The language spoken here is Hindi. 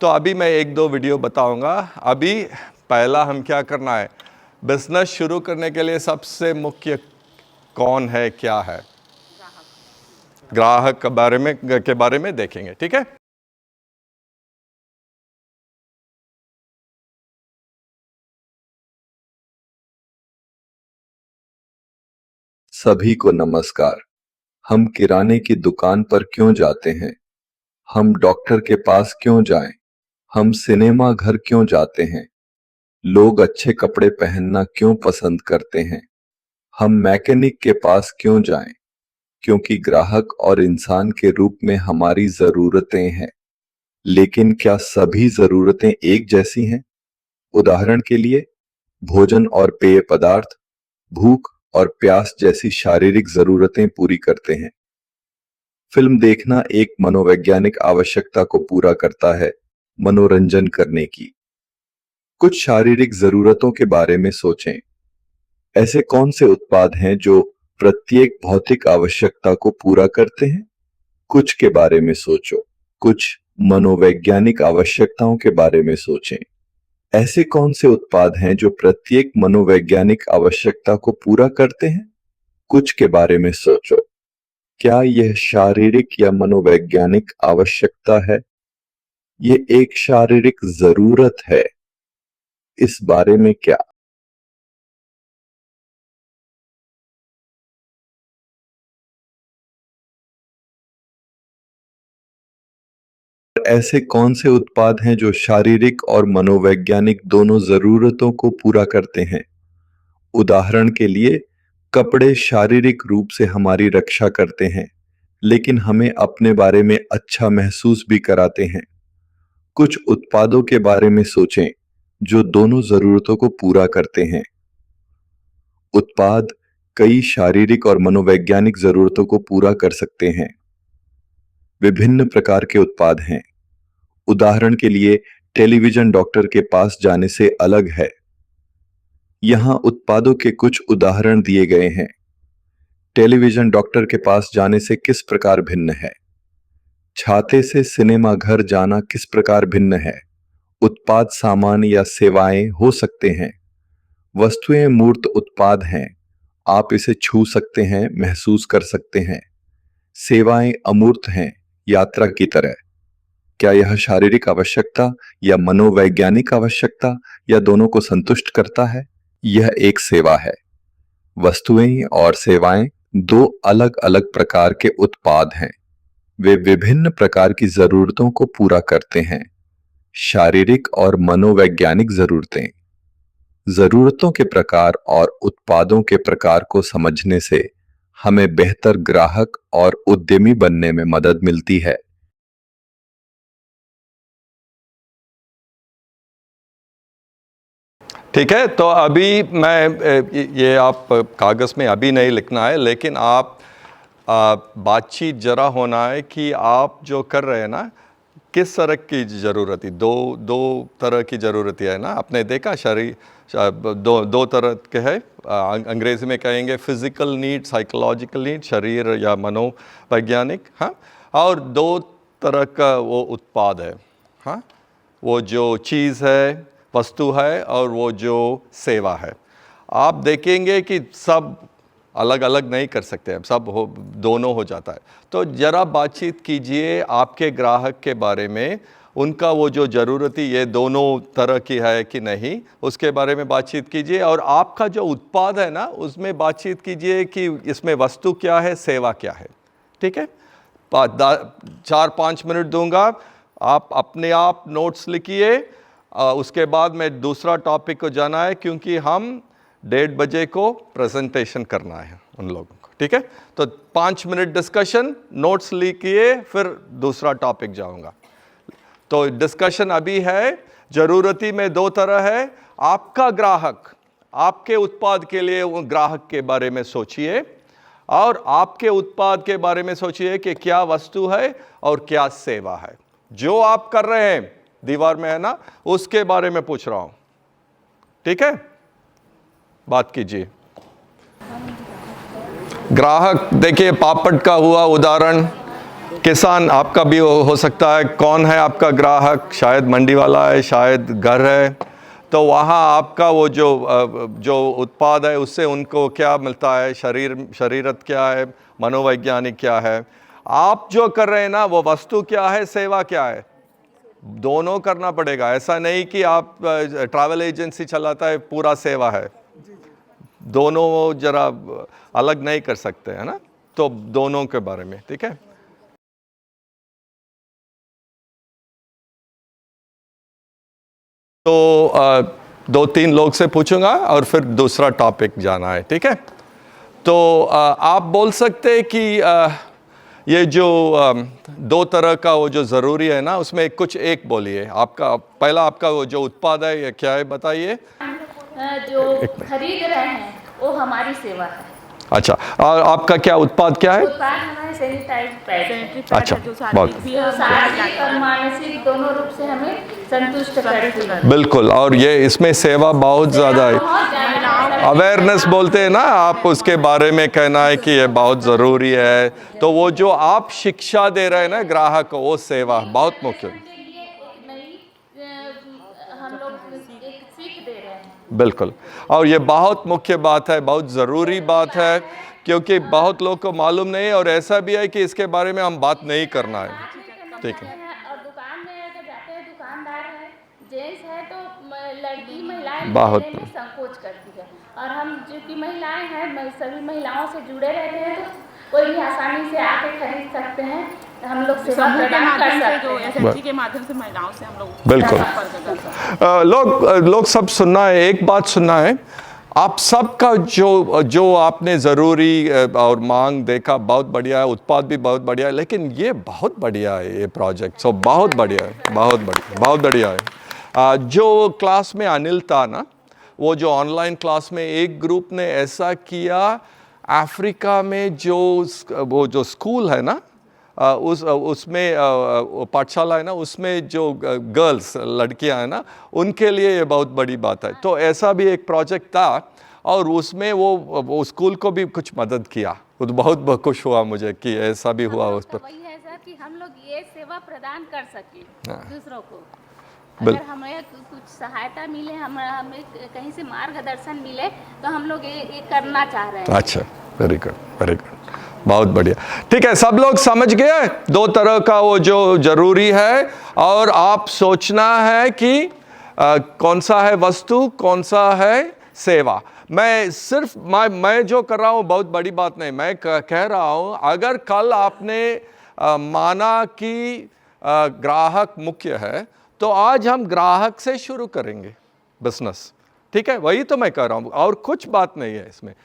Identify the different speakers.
Speaker 1: तो अभी मैं एक दो वीडियो बताऊंगा। अभी पहला हम क्या करना है, बिजनेस शुरू करने के लिए सबसे मुख्य कौन है, क्या है, ग्राहक के बारे में देखेंगे। ठीक है।
Speaker 2: सभी को नमस्कार। हम किराने की दुकान पर क्यों जाते हैं? हम डॉक्टर के पास क्यों जाएं? हम सिनेमा घर क्यों जाते हैं? लोग अच्छे कपड़े पहनना क्यों पसंद करते हैं? हम मैकेनिक के पास क्यों जाएं? क्योंकि ग्राहक और इंसान के रूप में हमारी जरूरतें हैं। लेकिन क्या सभी जरूरतें एक जैसी हैं? उदाहरण के लिए, भोजन और पेय पदार्थ भूख और प्यास जैसी शारीरिक जरूरतें पूरी करते हैं। फिल्म देखना एक मनोवैज्ञानिक आवश्यकता को पूरा करता है, मनोरंजन करने की। कुछ शारीरिक जरूरतों के बारे में सोचें। ऐसे कौन से उत्पाद हैं जो प्रत्येक भौतिक आवश्यकता को पूरा करते हैं? कुछ के बारे में सोचो। कुछ मनोवैज्ञानिक आवश्यकताओं के बारे में सोचें। ऐसे कौन से उत्पाद हैं जो प्रत्येक मनोवैज्ञानिक आवश्यकता को पूरा करते हैं? कुछ के बारे में सोचो। क्या यह शारीरिक या मनोवैज्ञानिक आवश्यकता है? यह एक शारीरिक जरूरत है। इस बारे में क्या? ऐसे कौन से उत्पाद हैं जो शारीरिक और मनोवैज्ञानिक दोनों जरूरतों को पूरा करते हैं? उदाहरण के लिए, कपड़े शारीरिक रूप से हमारी रक्षा करते हैं, लेकिन हमें अपने बारे में अच्छा महसूस भी कराते हैं। कुछ उत्पादों के बारे में सोचें जो दोनों जरूरतों को पूरा करते हैं। उत्पाद कई शारीरिक और मनोवैज्ञानिक जरूरतों को पूरा कर सकते हैं। विभिन्न प्रकार के उत्पाद हैं। उदाहरण के लिए, टेलीविजन डॉक्टर के पास जाने से अलग है। यहां उत्पादों के कुछ उदाहरण दिए गए हैं। टेलीविजन डॉक्टर के पास जाने से किस प्रकार भिन्न है? छाते से सिनेमा घर जाना किस प्रकार भिन्न है? उत्पाद सामान या सेवाएं हो सकते हैं। वस्तुएं मूर्त उत्पाद हैं, आप इसे छू सकते हैं, महसूस कर सकते हैं। सेवाएं अमूर्त हैं, यात्रा की तरह। क्या यह शारीरिक आवश्यकता या मनोवैज्ञानिक आवश्यकता या दोनों को संतुष्ट करता है? यह एक सेवा है। वस्तुएं और सेवाएं दो अलग अलग प्रकार के उत्पाद हैं। वे विभिन्न प्रकार की जरूरतों को पूरा करते हैं। शारीरिक और मनोवैज्ञानिक जरूरतें। जरूरतों के प्रकार और उत्पादों के प्रकार को समझने से हमें बेहतर ग्राहक और उद्यमी बनने में मदद मिलती है।
Speaker 1: ठीक है। तो अभी मैं ये आप कागज़ में अभी नहीं लिखना है, लेकिन आप बातचीत जरा होना है कि आप जो कर रहे हैं ना, किस तरह की ज़रूरत है। दो तरह की ज़रूरत है ना, आपने देखा शरीर दो तरह के है। अंग्रेज़ी में कहेंगे फिज़िकल नीड, साइकोलॉजिकल नीड, शरीर या मनोवैज्ञानिक। हाँ, और दो तरह का वो उत्पाद है। हाँ, वो जो चीज़ है, वस्तु है, और वो जो सेवा है। आप देखेंगे कि सब अलग अलग नहीं कर सकते हैं, सब दोनों हो जाता है। तो ज़रा बातचीत कीजिए आपके ग्राहक के बारे में, उनका वो जो ज़रूरत है ये दोनों तरह की है कि नहीं, उसके बारे में बातचीत कीजिए। और आपका जो उत्पाद है ना, उसमें बातचीत कीजिए कि इसमें वस्तु क्या है, सेवा क्या है। ठीक है। 4-5 मिनट दूंगा, आप अपने आप नोट्स लिखिए। उसके बाद में दूसरा टॉपिक को जाना है, क्योंकि हम 1:30 बजे को प्रेजेंटेशन करना है उन लोगों को। ठीक है। तो 5 मिनट डिस्कशन, नोट्स लिखिए, फिर दूसरा टॉपिक जाऊंगा। तो डिस्कशन अभी है, जरूरती में दो तरह है। आपका ग्राहक, आपके उत्पाद के लिए वो ग्राहक के बारे में सोचिए, और आपके उत्पाद के बारे में सोचिए कि क्या वस्तु है और क्या सेवा है। जो आप कर रहे हैं दीवार में है ना, उसके बारे में पूछ रहा हूं। ठीक है, बात कीजिए। ग्राहक देखिए, पापड़ का हुआ उदाहरण, किसान आपका भी हो सकता है, कौन है आपका ग्राहक, शायद मंडी वाला है, शायद घर है, तो वहाँ आपका वो जो उत्पाद है उससे उनको क्या मिलता है, शरीरत क्या है, मनोवैज्ञानिक क्या है, आप जो कर रहे हैं ना वो वस्तु क्या है, सेवा क्या है, दोनों करना पड़ेगा। ऐसा नहीं कि आप ट्रैवल एजेंसी चलाता है पूरा सेवा है, दोनों जरा अलग नहीं कर सकते है ना, तो दोनों के बारे में, ठीक है। तो 2-3 लोग से पूछूंगा और फिर दूसरा टॉपिक जाना है, ठीक है। तो आप बोल सकते हैं कि ये जो 2 तरह का वो जो ज़रूरी है ना, उसमें कुछ एक बोलिए। आपका पहला आपका वो जो उत्पाद है ये क्या है बताइए।
Speaker 3: जो खरीद रहे हैं वो हमारी सेवा है।
Speaker 1: अच्छा, और आपका क्या उत्पाद क्या है?
Speaker 3: उत्पाद हमारे सैनिटाइज पैड,
Speaker 1: अच्छा,
Speaker 3: जो
Speaker 1: बहुत
Speaker 3: शारीरिक और मानसिक दोनों रूप से हमें संतुष्ट करती है।
Speaker 1: बिल्कुल, और ये इसमें सेवा बहुत ज़्यादा है। अवेयरनेस बोलते हैं ना आप, उसके बारे में कहना है कि ये बहुत ज़रूरी है। तो वो जो आप शिक्षा दे रहे हैं ना ग्राहक को, वो सेवा बहुत मुख्य है।
Speaker 3: हम लोग एक सीख दे रहे हैं।
Speaker 1: बिल्कुल, और ये बहुत मुख्य बात है, बहुत ज़रूरी बात है, क्योंकि बहुत लोग को मालूम नहीं है और ऐसा भी है कि इसके बारे में हम बात नहीं करना है, ठीक है।
Speaker 3: और दुकान में अगर जाते हैं, दुकानदार है, जेंट्स है, तो लड़की महिलाएं
Speaker 1: बहुत
Speaker 3: लेने में संकोच करती है। और हम जो कि महिलाएं हैं, सभी महिलाओं से जुड़े रहते हैं, तो कोई भी आसानी से आके खरीद सकते हैं। हम लोग सेवा प्रदान कर सकते हैं, जो
Speaker 4: एसएचजी के माध्यम से महिलाओं से हम लोग
Speaker 1: बिल्कुल। लोग सब सुनना है, एक बात सुनना है, आप सबका जो आपने ज़रूरी और मांग देखा बहुत बढ़िया है, उत्पाद भी बहुत बढ़िया है, लेकिन ये बहुत बढ़िया है ये प्रोजेक्ट, सो बहुत बढ़िया है, बहुत बढ़िया है। जो क्लास में अनिल था ना, वो जो ऑनलाइन क्लास में एक ग्रुप ने ऐसा किया, अफ्रीका में वो जो स्कूल है ना, उसमें पाठशाला है ना, उसमें जो गर्ल्स लड़कियां हैं ना, उनके लिए ये बहुत बड़ी बात है। तो ऐसा भी एक प्रोजेक्ट था और उसमें वो स्कूल को भी कुछ मदद किया, वो तो बहुत खुश हुआ मुझे कि ऐसा भी हुआ उस पर।
Speaker 3: वही है सर कि हम लोग ये सेवा प्रदान कर सके दूसरों को।
Speaker 1: बिल-
Speaker 3: अगर हमें कुछ सहायता मिले, हमें कहीं से मार्गदर्शन मिले, तो हम लोग ये करना चाह रहे हैं।
Speaker 1: अच्छा, वेरी गुड, बहुत बढ़िया, ठीक है। सब लोग समझ गए 2 तरह का वो जो जरूरी है, और आप सोचना है कि कौन सा है वस्तु, कौन सा है सेवा। मैं जो कर रहा हूँ बहुत बड़ी बात नहीं, मैं कह रहा हूँ अगर कल आपने माना कि ग्राहक मुख्य है, तो आज हम ग्राहक से शुरू करेंगे बिजनेस, ठीक है। वही तो मैं कह रहा हूँ, और कुछ बात नहीं है इसमें।